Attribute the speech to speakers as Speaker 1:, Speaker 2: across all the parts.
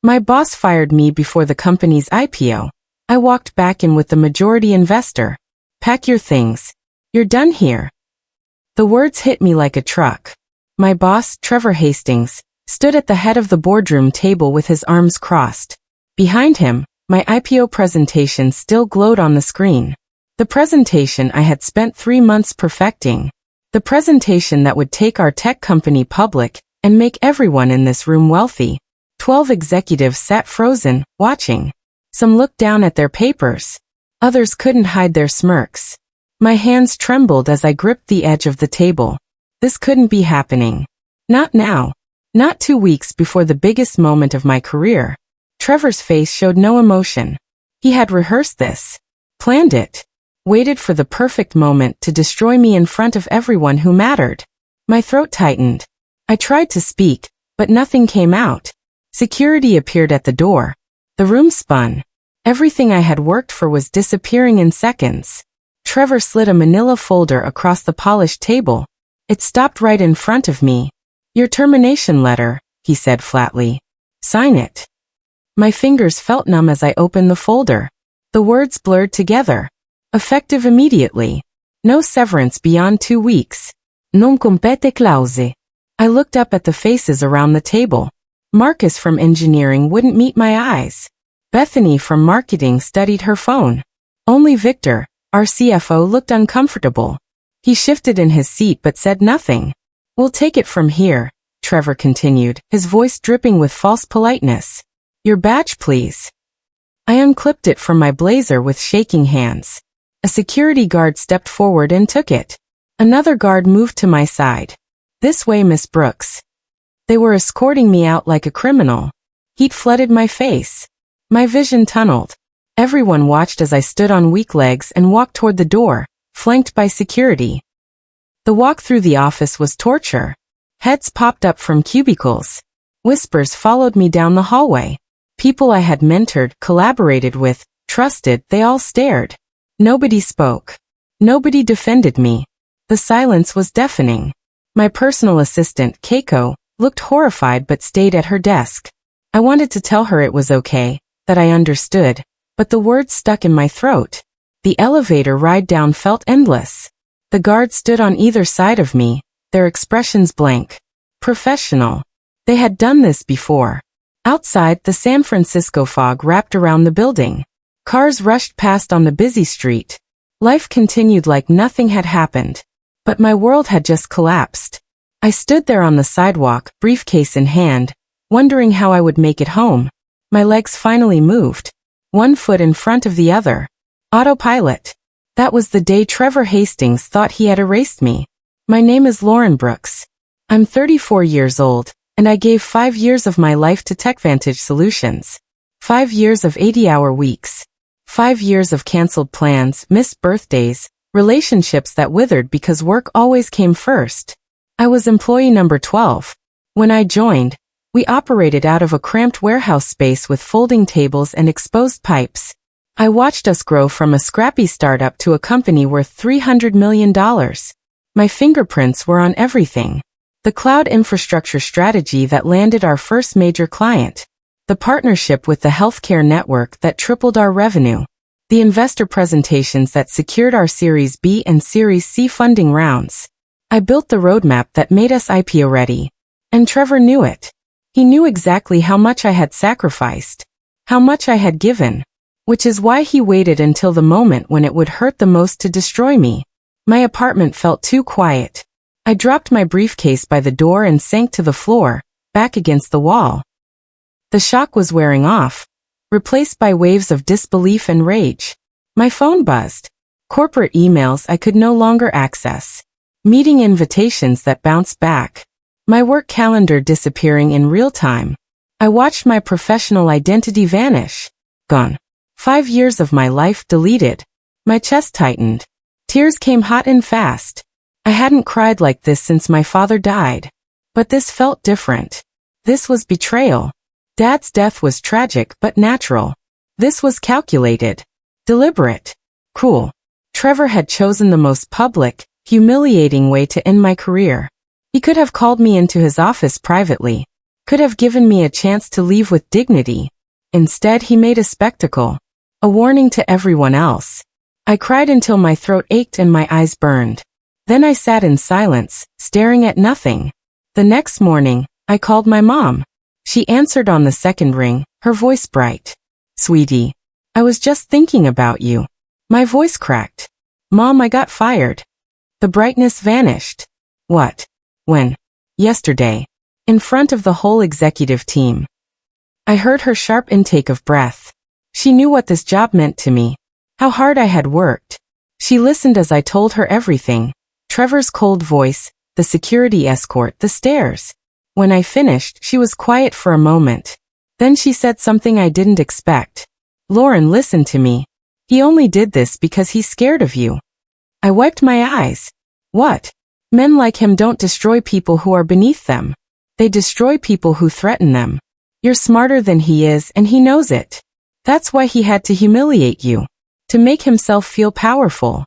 Speaker 1: My boss fired me before the company's IPO. I walked back in with the majority investor. Pack your things. You're done here. The words hit me like a truck. My boss, Trevor Hastings, stood at the head of the boardroom table with his arms crossed. Behind him, my IPO presentation still glowed on the screen. The presentation I had spent 3 months perfecting. The presentation that would take our tech company public and make everyone in this room wealthy. 12 executives sat frozen, watching. Some looked down at their papers. Others couldn't hide their smirks. My hands trembled as I gripped the edge of the table. This couldn't be happening. Not now. Not 2 weeks before the biggest moment of my career. Trevor's face showed no emotion. He had rehearsed this. Planned it. Waited for the perfect moment to destroy me in front of everyone who mattered. My throat tightened. I tried to speak, but nothing came out. Security appeared at the door. The room spun. Everything I had worked for was disappearing in seconds. Trevor slid a manila folder across the polished table. It stopped right in front of me. Your termination letter, he said flatly. Sign it. My fingers felt numb as I opened the folder. The words blurred together. Effective immediately. No severance beyond 2 weeks. Non compete clause. I looked up at the faces around the table. Marcus from engineering wouldn't meet my eyes. Bethany from marketing studied her phone. Only Victor, our CFO, looked uncomfortable. He shifted in his seat but said nothing. We'll take it from here, Trevor continued, his voice dripping with false politeness. Your badge, please. I unclipped it from my blazer with shaking hands. A security guard stepped forward and took it. Another guard moved to my side. This way, Miss Brooks. They were escorting me out like a criminal. Heat flooded my face. My vision tunneled. Everyone watched as I stood on weak legs and walked toward the door, flanked by security. The walk through the office was torture. Heads popped up from cubicles. Whispers followed me down the hallway. People I had mentored, collaborated with, trusted, they all stared. Nobody spoke. Nobody defended me. The silence was deafening. My personal assistant, Keiko, looked horrified but stayed at her desk. I wanted to tell her it was okay, that I understood, but the words stuck in my throat. The elevator ride down felt endless. The guards stood on either side of me, their expressions blank. Professional. They had done this before. Outside, the San Francisco fog wrapped around the building. Cars rushed past on the busy street. Life continued like nothing had happened. But my world had just collapsed. I stood there on the sidewalk, briefcase in hand, wondering how I would make it home. My legs finally moved. One foot in front of the other. Autopilot. That was the day Trevor Hastings thought he had erased me. My name is Lauren Brooks. I'm 34 years old, and I gave 5 years of my life to TechVantage Solutions. 5 years of 80-hour weeks. 5 years of canceled plans, missed birthdays, relationships that withered because work always came first. I was employee number 12. When I joined, we operated out of a cramped warehouse space with folding tables and exposed pipes. I watched us grow from a scrappy startup to a company worth $300 million. My fingerprints were on everything. The cloud infrastructure strategy that landed our first major client. The partnership with the healthcare network that tripled our revenue. The investor presentations that secured our Series B and Series C funding rounds. I built the roadmap that made us IPO ready. And Trevor knew it. He knew exactly how much I had sacrificed. How much I had given. Which is why he waited until the moment when it would hurt the most to destroy me. My apartment felt too quiet. I dropped my briefcase by the door and sank to the floor, back against the wall. The shock was wearing off, replaced by waves of disbelief and rage. My phone buzzed. Corporate emails I could no longer access. Meeting invitations that bounced back. My work calendar disappearing in real time. I watched my professional identity vanish. Gone. 5 years of my life deleted. My chest tightened. Tears came hot and fast. I hadn't cried like this since my father died. But this felt different. This was betrayal. Dad's death was tragic but natural. This was calculated. Deliberate. Cruel. Trevor had chosen the most public, humiliating way to end my career. He could have called me into his office privately. Could have given me a chance to leave with dignity. Instead, he made a spectacle. A warning to everyone else. I cried until my throat ached and my eyes burned. Then I sat in silence, staring at nothing. The next morning, I called my mom. She answered on the second ring, her voice bright. "Sweetie, I was just thinking about you." My voice cracked. "Mom, I got fired." The brightness vanished. "What? When?" "Yesterday. In front of the whole executive team." I heard her sharp intake of breath. She knew what this job meant to me. How hard I had worked. She listened as I told her everything. Trevor's cold voice, the security escort, the stares. When I finished, she was quiet for a moment. Then she said something I didn't expect. "Lauren, listen to me. He only did this because he's scared of you." I wiped my eyes. "What?" "Men like him don't destroy people who are beneath them. They destroy people who threaten them. You're smarter than he is and he knows it. That's why he had to humiliate you. To make himself feel powerful."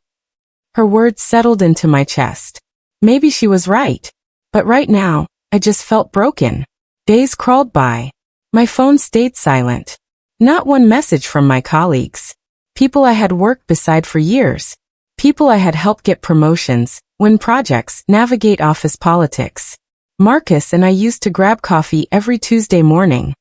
Speaker 1: Her words settled into my chest. Maybe she was right. But right now, I just felt broken. Days crawled by. My phone stayed silent. Not one message from my colleagues. People I had worked beside for years. People I had helped get promotions, win projects, navigate office politics. Marcus and I used to grab coffee every Tuesday morning.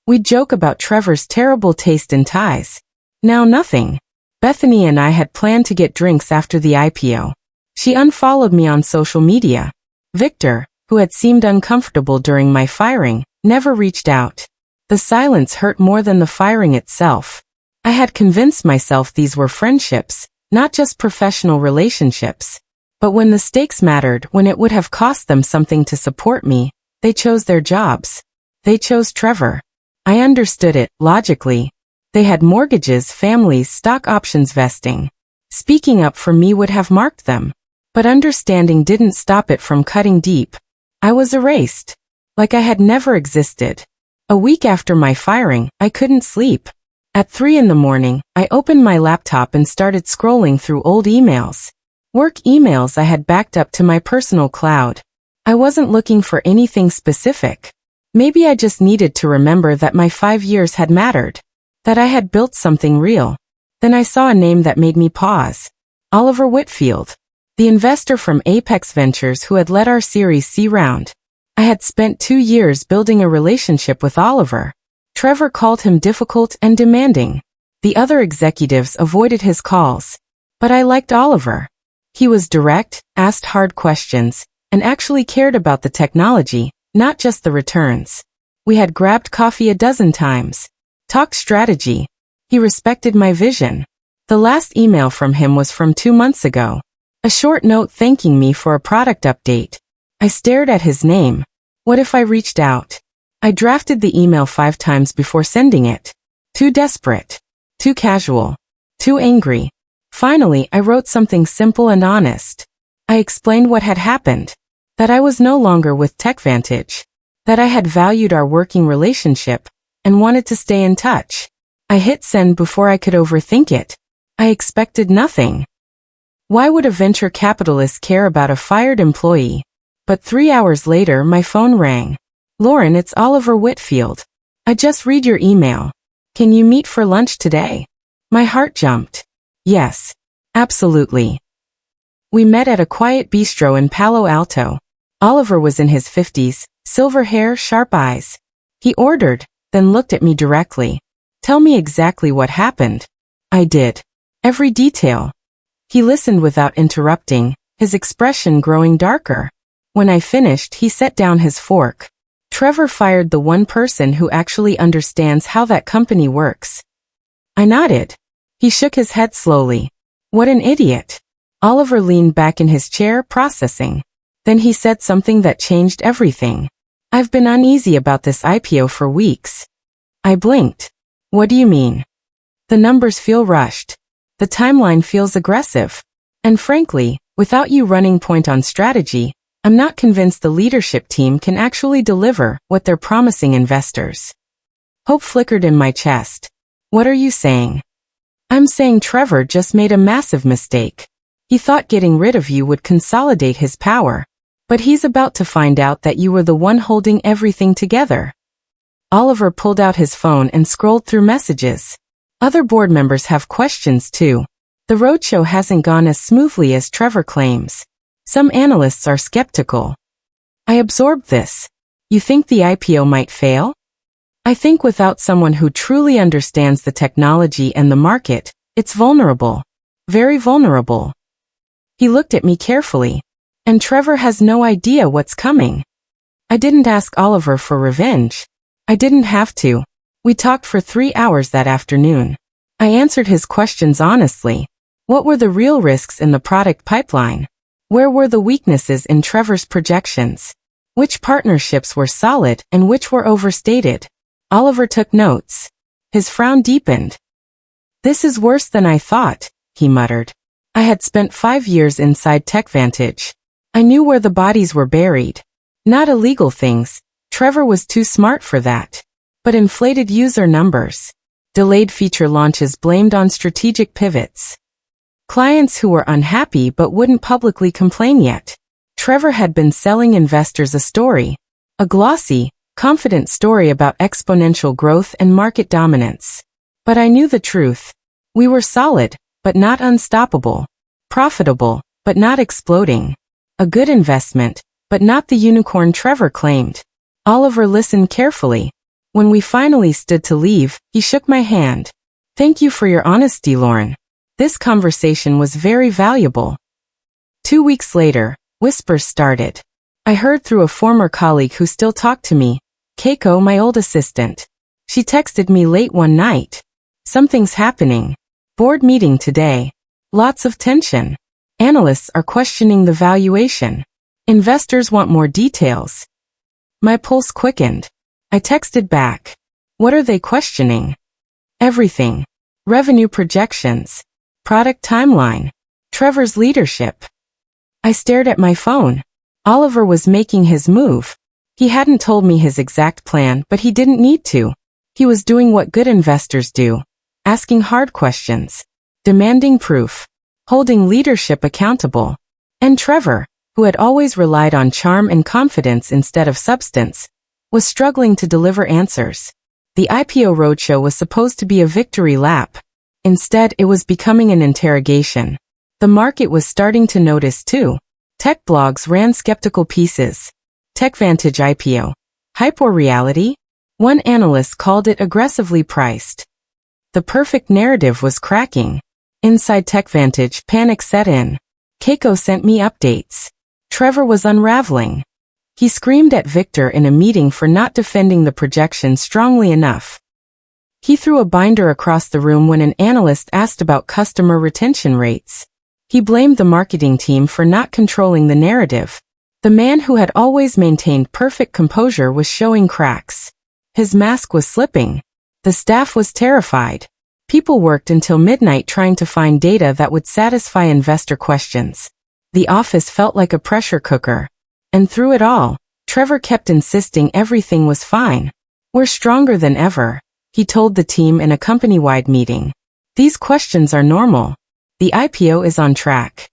Speaker 1: We'd joke about Trevor's terrible taste in ties. Now nothing. Bethany and I had planned to get drinks after the IPO. She unfollowed me on social media. Victor, who had seemed uncomfortable during my firing, never reached out. The silence hurt more than the firing itself. I had convinced myself these were friendships, not just professional relationships. But when the stakes mattered, when it would have cost them something to support me, they chose their jobs. They chose Trevor. I understood it, logically. They had mortgages, families, stock options vesting. Speaking up for me would have marked them. But understanding didn't stop it from cutting deep. I was erased. Like I had never existed. A week after my firing, I couldn't sleep. At 3 in the morning, I opened my laptop and started scrolling through old emails. Work emails I had backed up to my personal cloud. I wasn't looking for anything specific. Maybe I just needed to remember that my 5 years had mattered. That I had built something real. Then I saw a name that made me pause. Oliver Whitfield. The investor from Apex Ventures who had led our Series C round. I had spent 2 years building a relationship with Oliver. Trevor called him difficult and demanding. The other executives avoided his calls. But I liked Oliver. He was direct, asked hard questions, and actually cared about the technology, not just the returns. We had grabbed coffee a dozen times. Talked strategy. He respected my vision. The last email from him was from 2 months ago. A short note thanking me for a product update. I stared at his name. What if I reached out? I drafted the email 5 times before sending it. Too desperate. Too casual. Too angry. Finally, I wrote something simple and honest. I explained what had happened. That I was no longer with TechVantage. That I had valued our working relationship and wanted to stay in touch. I hit send before I could overthink it. I expected nothing. Why would a venture capitalist care about a fired employee? But 3 hours later, my phone rang. "Lauren, it's Oliver Whitfield. I just read your email. Can you meet for lunch today?" My heart jumped. Yes. Absolutely. We met at a quiet bistro in Palo Alto. Oliver was in his 50s, silver hair, sharp eyes. He ordered, then looked at me directly. "Tell me exactly what happened." I did. Every detail. He listened without interrupting, his expression growing darker. When I finished, he set down his fork. Trevor fired the one person who actually understands how that company works. I nodded. He shook his head slowly. What an idiot. Oliver leaned back in his chair, processing. Then he said something that changed everything. "I've been uneasy about this IPO for weeks." I blinked. "What do you mean?" "The numbers feel rushed. The timeline feels aggressive. And frankly, without you running point on strategy, I'm not convinced the leadership team can actually deliver what they're promising investors." Hope flickered in my chest. "What are you saying?" "I'm saying Trevor just made a massive mistake. He thought getting rid of you would consolidate his power. But he's about to find out that you were the one holding everything together. Oliver pulled out his phone and scrolled through messages. Other board members have questions too. The roadshow hasn't gone as smoothly as Trevor claims. Some analysts are skeptical. I absorbed this. You think the IPO might fail? I think without someone who truly understands the technology and the market, it's vulnerable. Very vulnerable. He looked at me carefully. And Trevor has no idea what's coming. I didn't ask Oliver for revenge. I didn't have to. We talked for 3 hours that afternoon. I answered his questions honestly. What were the real risks in the product pipeline? Where were the weaknesses in Trevor's projections? Which partnerships were solid and which were overstated? Oliver took notes. His frown deepened. This is worse than I thought, he muttered. I had spent 5 years inside TechVantage. I knew where the bodies were buried. Not illegal things. Trevor was too smart for that. But inflated user numbers. Delayed feature launches blamed on strategic pivots. Clients who were unhappy but wouldn't publicly complain yet. Trevor had been selling investors a story. A glossy, confident story about exponential growth and market dominance. But I knew the truth. We were solid, but not unstoppable. Profitable, but not exploding. A good investment, but not the unicorn Trevor claimed. Oliver listened carefully. When we finally stood to leave, he shook my hand. Thank you for your honesty, Lauren. This conversation was very valuable. 2 weeks later, whispers started. I heard through a former colleague who still talked to me, Keiko, my old assistant. She texted me late one night. Something's happening. Board meeting today. Lots of tension. Analysts are questioning the valuation. Investors want more details. My pulse quickened. I texted back. What are they questioning? Everything. Revenue projections. Product timeline. Trevor's leadership. I stared at my phone. Oliver was making his move. He hadn't told me his exact plan, but he didn't need to. He was doing what good investors do. Asking hard questions. Demanding proof. Holding leadership accountable. And Trevor, who had always relied on charm and confidence instead of substance, was struggling to deliver answers. The IPO roadshow was supposed to be a victory lap. Instead, it was becoming an interrogation. The market was starting to notice too. Tech blogs ran skeptical pieces. TechVantage IPO. Hype or reality? One analyst called it aggressively priced. The perfect narrative was cracking. Inside TechVantage, panic set in. Keiko sent me updates. Trevor was unraveling. He screamed at Victor in a meeting for not defending the projection strongly enough. He threw a binder across the room when an analyst asked about customer retention rates. He blamed the marketing team for not controlling the narrative. The man who had always maintained perfect composure was showing cracks. His mask was slipping. The staff was terrified. People worked until midnight trying to find data that would satisfy investor questions. The office felt like a pressure cooker. And through it all, Trevor kept insisting everything was fine. We're stronger than ever, he told the team in a company-wide meeting. These questions are normal. The IPO is on track.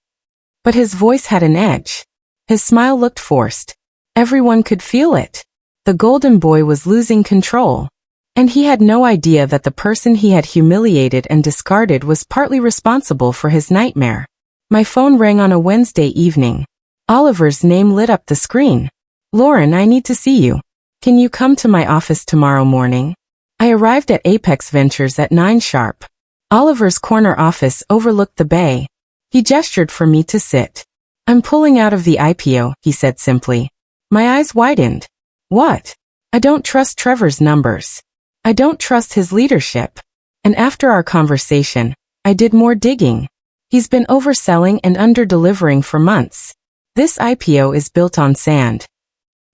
Speaker 1: But his voice had an edge. His smile looked forced. Everyone could feel it. The golden boy was losing control. And he had no idea that the person he had humiliated and discarded was partly responsible for his nightmare. My phone rang on a Wednesday evening. Oliver's name lit up the screen. Lauren, I need to see you. Can you come to my office tomorrow morning? I arrived at Apex Ventures at 9 sharp. Oliver's corner office overlooked the bay. He gestured for me to sit. I'm pulling out of the IPO, he said simply. My eyes widened. What? I don't trust Trevor's numbers. I don't trust his leadership. And after our conversation, I did more digging. He's been overselling and under-delivering for months. This IPO is built on sand.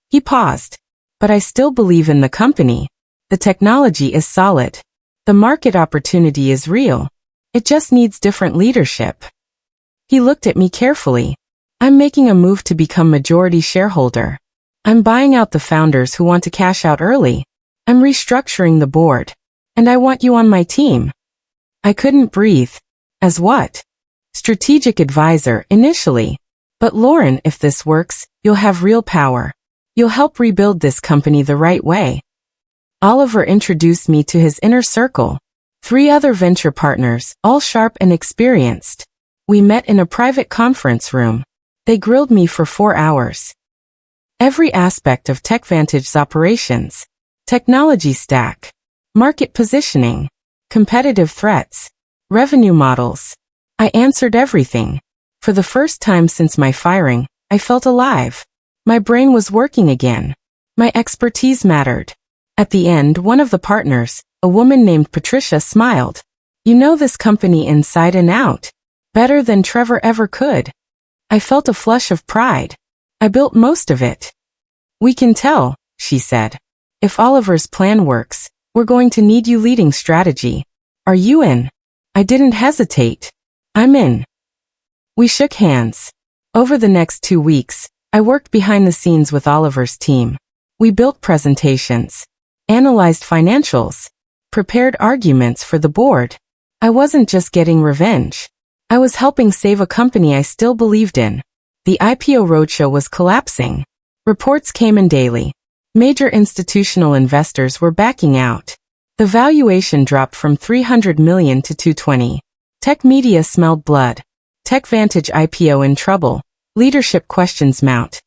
Speaker 1: He paused. But I still believe in the company. The technology is solid. The market opportunity is real. It just needs different leadership. He looked at me carefully. I'm making a move to become majority shareholder. I'm buying out the founders who want to cash out early. I'm restructuring the board. And I want you on my team. I couldn't breathe. As what? Strategic advisor, initially. But Lauren, if this works, you'll have real power. You'll help rebuild this company the right way. Oliver introduced me to his inner circle. 3 other venture partners, all sharp and experienced. We met in a private conference room. They grilled me for 4 hours. Every aspect of TechVantage's operations, technology stack, market positioning, competitive threats, revenue models. I answered everything. For the first time since my firing, I felt alive. My brain was working again. My expertise mattered. At the end, one of the partners, a woman named Patricia, smiled. You know this company inside and out. Better than Trevor ever could. I felt a flush of pride. I built most of it. We can tell, she said. If Oliver's plan works, we're going to need you leading strategy. Are you in? I didn't hesitate. I'm in. We shook hands. Over the next 2 weeks, I worked behind the scenes with Oliver's team. We built presentations, analyzed financials, prepared arguments for the board. I wasn't just getting revenge. I was helping save a company I still believed in. The IPO roadshow was collapsing. Reports came in daily. Major institutional investors were backing out. The valuation dropped from $300 million to $220. Tech media smelled blood. TechVantage IPO in trouble. Leadership questions mount.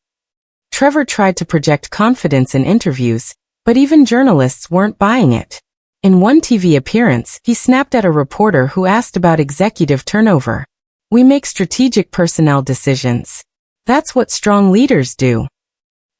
Speaker 1: Trevor tried to project confidence in interviews, but even journalists weren't buying it. In one TV appearance, he snapped at a reporter who asked about executive turnover. We make strategic personnel decisions. That's what strong leaders do.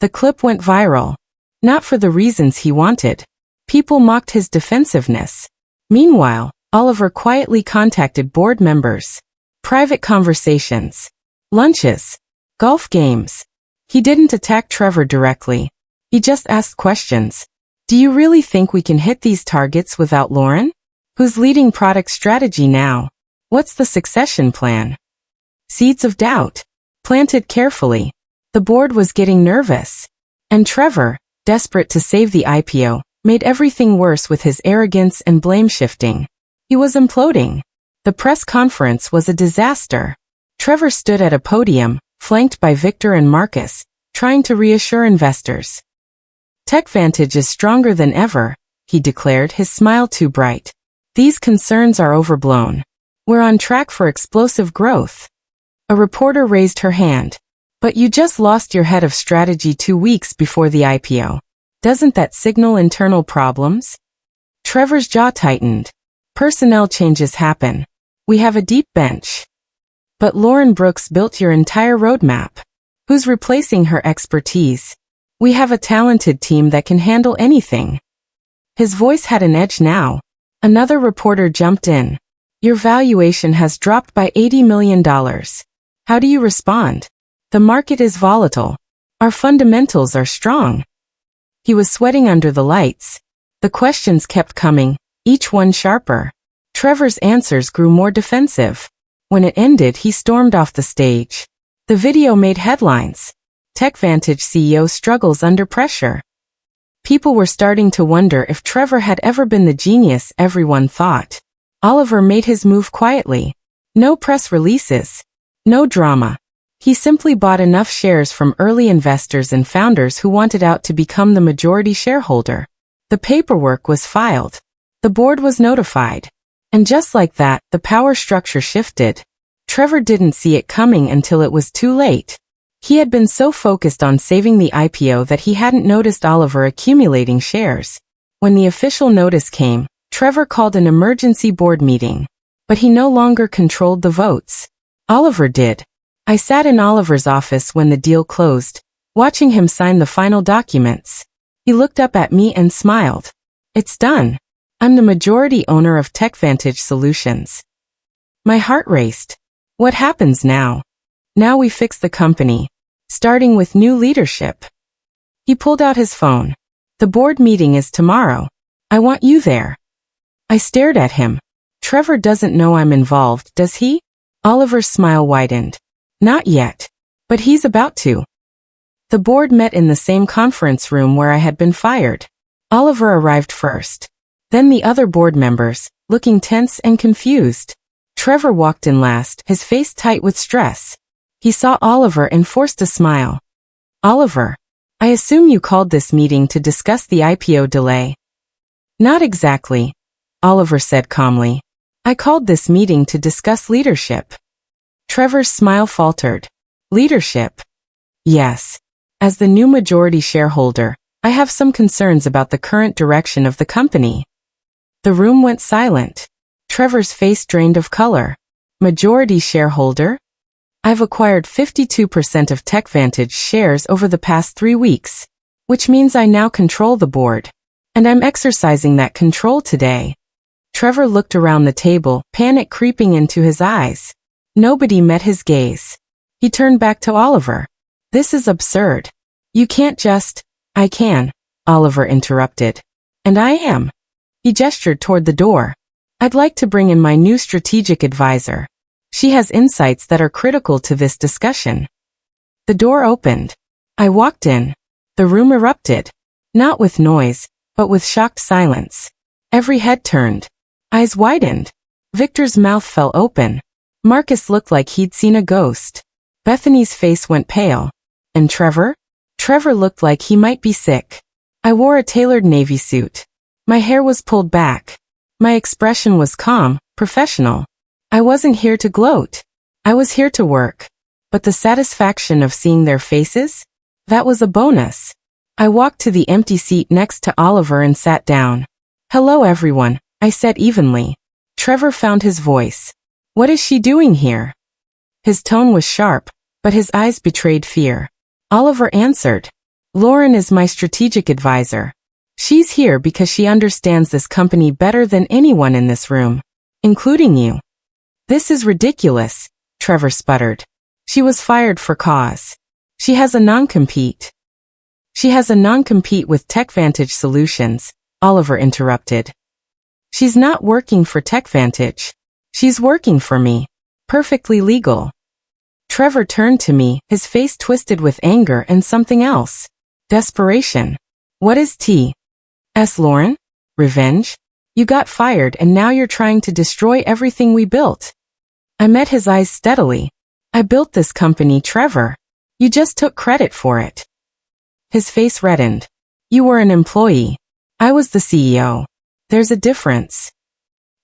Speaker 1: The clip went viral. Not for the reasons he wanted. People mocked his defensiveness. Meanwhile, Oliver quietly contacted board members. Private conversations. Lunches. Golf games. He didn't attack Trevor directly. He just asked questions. Do you really think we can hit these targets without Lauren? Who's leading product strategy now? What's the succession plan? Seeds of doubt. Planted carefully. The board was getting nervous. And Trevor, desperate to save the IPO, made everything worse with his arrogance and blame shifting. He was imploding. The press conference was a disaster. Trevor stood at a podium, flanked by Victor and Marcus, trying to reassure investors. TechVantage is stronger than ever, he declared, his smile too bright. These concerns are overblown. We're on track for explosive growth. A reporter raised her hand. But you just lost your head of strategy 2 weeks before the IPO. Doesn't that signal internal problems? Trevor's jaw tightened. Personnel changes happen. We have a deep bench. But Lauren Brooks built your entire roadmap. Who's replacing her expertise? We have a talented team that can handle anything. His voice had an edge now. Another reporter jumped in. Your valuation has dropped by $80 million. How do you respond? The market is volatile. Our fundamentals are strong. He was sweating under the lights. The questions kept coming, each one sharper. Trevor's answers grew more defensive. When it ended, he stormed off the stage. The video made headlines. TechVantage CEO struggles under pressure. People were starting to wonder if Trevor had ever been the genius everyone thought. Oliver made his move quietly. No press releases. No drama. He simply bought enough shares from early investors and founders who wanted out to become the majority shareholder. The paperwork was filed. The board was notified. And just like that, the power structure shifted. Trevor didn't see it coming until it was too late. He had been so focused on saving the IPO that he hadn't noticed Oliver accumulating shares. When the official notice came, Trevor called an emergency board meeting. But he no longer controlled the votes. Oliver did. I sat in Oliver's office when the deal closed, watching him sign the final documents. He looked up at me and smiled. It's done. I'm the majority owner of TechVantage Solutions. My heart raced. What happens now? Now we fix the company, starting with new leadership. He pulled out his phone. The board meeting is tomorrow. I want you there. I stared at him. Trevor doesn't know I'm involved, does he? Oliver's smile widened. Not yet. But he's about to. The board met in the same conference room where I had been fired. Oliver arrived first. Then the other board members, looking tense and confused. Trevor walked in last, his face tight with stress. He saw Oliver and forced a smile. Oliver, I assume you called this meeting to discuss the IPO delay. Not exactly, Oliver said calmly. I called this meeting to discuss leadership. Trevor's smile faltered. Leadership? Yes. As the new majority shareholder, I have some concerns about the current direction of the company. The room went silent. Trevor's face drained of color. Majority shareholder? I've acquired 52% of TechVantage shares over the past 3 weeks, which means I now control the board. And I'm exercising that control today. Trevor looked around the table, panic creeping into his eyes. Nobody met his gaze. He turned back to Oliver. This is absurd. You can't just... I can, Oliver interrupted. And I am. He gestured toward the door. I'd like to bring in my new strategic advisor. She has insights that are critical to this discussion. The door opened. I walked in. The room erupted. Not with noise, but with shocked silence. Every head turned. Eyes widened. Victor's mouth fell open. Marcus looked like he'd seen a ghost. Bethany's face went pale. And Trevor? Trevor looked like he might be sick. I wore a tailored navy suit. My hair was pulled back. My expression was calm, professional. I wasn't here to gloat. I was here to work. But the satisfaction of seeing their faces? That was a bonus. I walked to the empty seat next to Oliver and sat down. Hello everyone, I said evenly. Trevor found his voice. What is she doing here? His tone was sharp, but his eyes betrayed fear. Oliver answered. Lauren is my strategic advisor. She's here because she understands this company better than anyone in this room, including you. This is ridiculous, Trevor sputtered. She was fired for cause. She has a non-compete. She has a non-compete with TechVantage Solutions, Oliver interrupted. She's not working for TechVantage. She's working for me. Perfectly legal. Trevor turned to me, his face twisted with anger and something else. Desperation. What is T.S. Lauren? Revenge? You got fired and now you're trying to destroy everything we built. I met his eyes steadily. I built this company, Trevor. You just took credit for it. His face reddened. You were an employee. I was the CEO. There's a difference.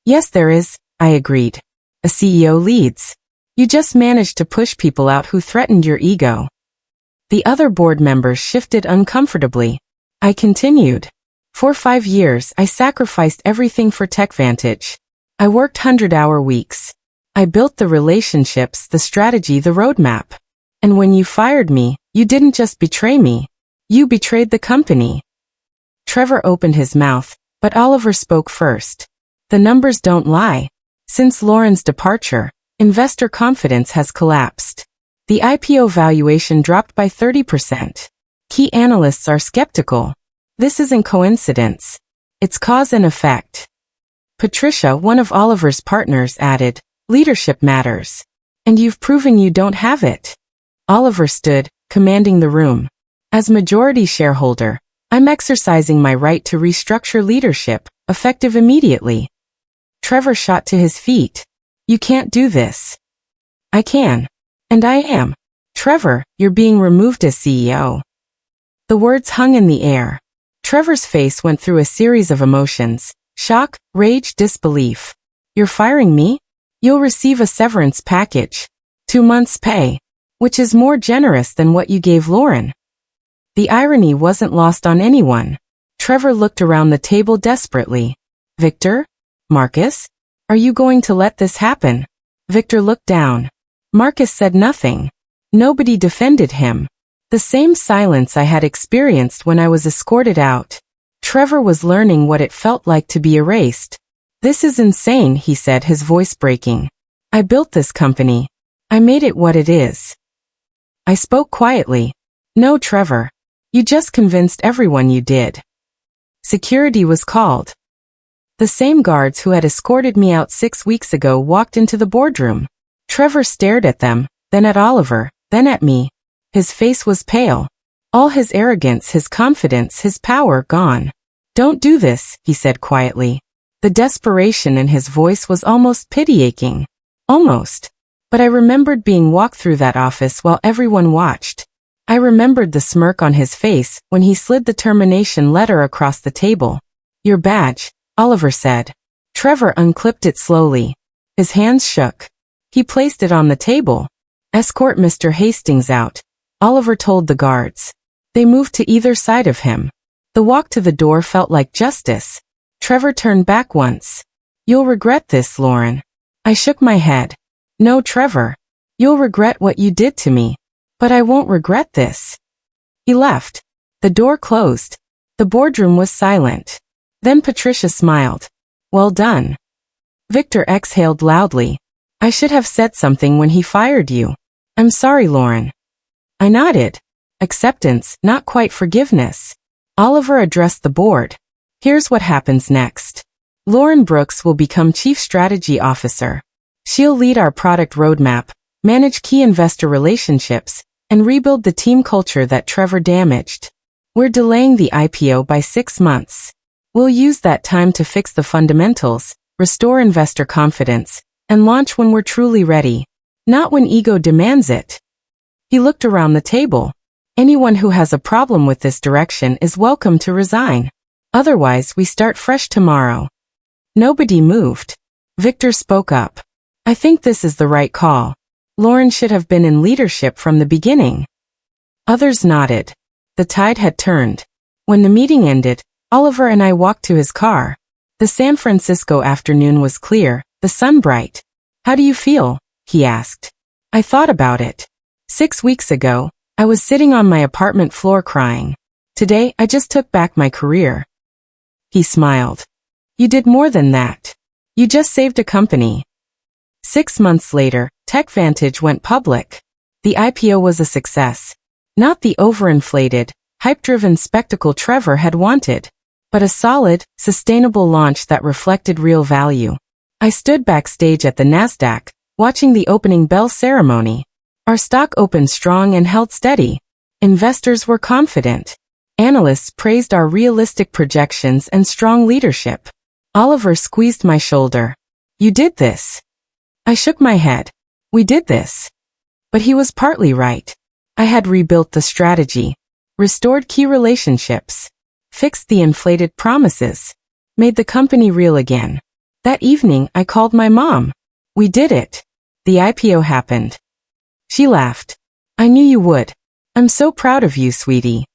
Speaker 1: Yes, there is, I agreed. A CEO leads. You just managed to push people out who threatened your ego. The other board members shifted uncomfortably. I continued. For 5 years, I sacrificed everything for TechVantage. I worked 100-hour weeks. I built the relationships, the strategy, the roadmap. And when you fired me, you didn't just betray me. You betrayed the company. Trevor opened his mouth, but Oliver spoke first. The numbers don't lie. Since Lauren's departure, investor confidence has collapsed. The IPO valuation dropped by 30%. Key analysts are skeptical. This isn't coincidence. It's cause and effect. Patricia, one of Oliver's partners, added, leadership matters. And you've proven you don't have it. Oliver stood, commanding the room. As majority shareholder, I'm exercising my right to restructure leadership, effective immediately. Trevor shot to his feet. You can't do this. I can. And I am. Trevor, you're being removed as CEO. The words hung in the air. Trevor's face went through a series of emotions. Shock, rage, disbelief. You're firing me? You'll receive a severance package. 2 months' pay. Which is more generous than what you gave Lauren. The irony wasn't lost on anyone. Trevor looked around the table desperately. Victor? Marcus? Are you going to let this happen? Victor looked down. Marcus said nothing. Nobody defended him. The same silence I had experienced when I was escorted out. Trevor was learning what it felt like to be erased. This is insane, he said, his voice breaking. I built this company. I made it what it is. I spoke quietly. No, Trevor. You just convinced everyone you did. Security was called. The same guards who had escorted me out 6 weeks ago walked into the boardroom. Trevor stared at them, then at Oliver, then at me. His face was pale. All his arrogance, his confidence, his power gone. Don't do this, he said quietly. The desperation in his voice was almost pity-aching. Almost. But I remembered being walked through that office while everyone watched. I remembered the smirk on his face when he slid the termination letter across the table. Your badge, Oliver said. Trevor unclipped it slowly. His hands shook. He placed it on the table. Escort Mr. Hastings out, Oliver told the guards. They moved to either side of him. The walk to the door felt like justice. Trevor turned back once. You'll regret this, Lauren. I shook my head. No, Trevor. You'll regret what you did to me. But I won't regret this. He left. The door closed. The boardroom was silent. Then Patricia smiled. Well done. Victor exhaled loudly. I should have said something when he fired you. I'm sorry, Lauren. I nodded. Acceptance, not quite forgiveness. Oliver addressed the board. Here's what happens next. Lauren Brooks will become Chief Strategy Officer. She'll lead our product roadmap, manage key investor relationships, and rebuild the team culture that Trevor damaged. We're delaying the IPO by 6 months. We'll use that time to fix the fundamentals, restore investor confidence, and launch when we're truly ready, not when ego demands it. He looked around the table. Anyone who has a problem with this direction is welcome to resign. Otherwise, we start fresh tomorrow. Nobody moved. Victor spoke up. I think this is the right call. Lauren should have been in leadership from the beginning. Others nodded. The tide had turned. When the meeting ended, Oliver and I walked to his car. The San Francisco afternoon was clear, the sun bright. How do you feel? He asked. I thought about it. 6 weeks ago, I was sitting on my apartment floor crying. Today, I just took back my career. He smiled. You did more than that. You just saved a company. 6 months later, TechVantage went public. The IPO was a success. Not the overinflated, hype-driven spectacle Trevor had wanted, but a solid, sustainable launch that reflected real value. I stood backstage at the NASDAQ, watching the opening bell ceremony. Our stock opened strong and held steady. Investors were confident. Analysts praised our realistic projections and strong leadership. Oliver squeezed my shoulder. You did this. I shook my head. We did this. But he was partly right. I had rebuilt the strategy, restored key relationships, fixed the inflated promises, made the company real again. That evening, I called my mom. We did it. The IPO happened. She laughed. I knew you would. I'm so proud of you, sweetie.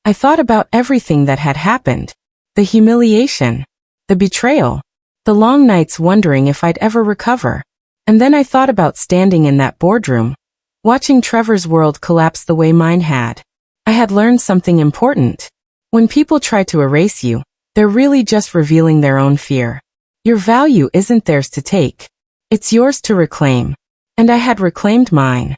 Speaker 1: I thought about everything that had happened. The humiliation, the betrayal, the long nights wondering if I'd ever recover. And then I thought about standing in that boardroom, watching Trevor's world collapse the way mine had. I had learned something important. When people try to erase you, they're really just revealing their own fear. Your value isn't theirs to take. It's yours to reclaim. And I had reclaimed mine.